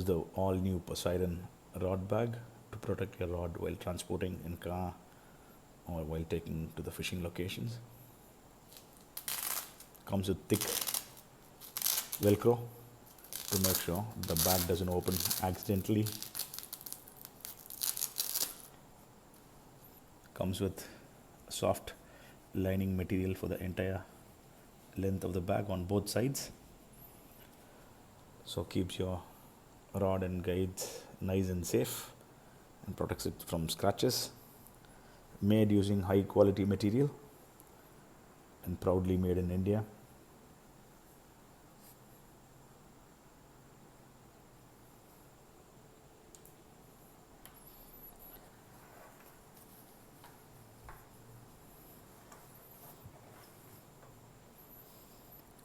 the all new Poseidon rod bag to protect your rod while transporting in car or while taking to the fishing locations. Comes with thick velcro to make sure the bag doesn't open accidentally. Comes with soft lining material for the entire length of the bag on both sides, so keeps your rod and guides nice and safe and protects it from scratches. Made using high quality material and proudly made in India.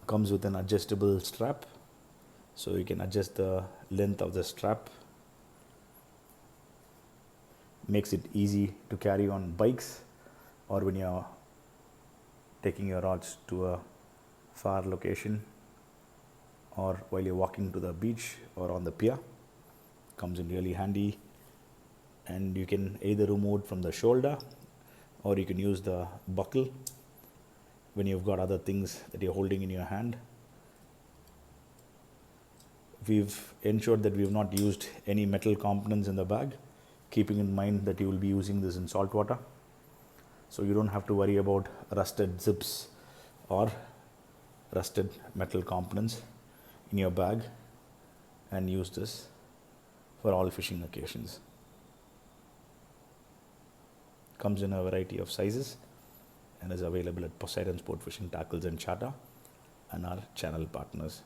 Comes with an adjustable strap, so you can adjust the length of the strap. Makes it easy to carry on bikes or when you're taking your rods to a far location or while you're walking to the beach or on the pier. Comes in really handy, and you can either remove it from the shoulder or you can use the buckle when you've got other things that you're holding in your hand. We've ensured that we've not used any metal components in the bag, keeping in mind that you will be using this in salt water. So you don't have to worry about rusted zips or rusted metal components in your bag, and use this for all fishing occasions. Comes in a variety of sizes and is available at Poseidon Sport Fishing Tackles and Charter and our channel partners.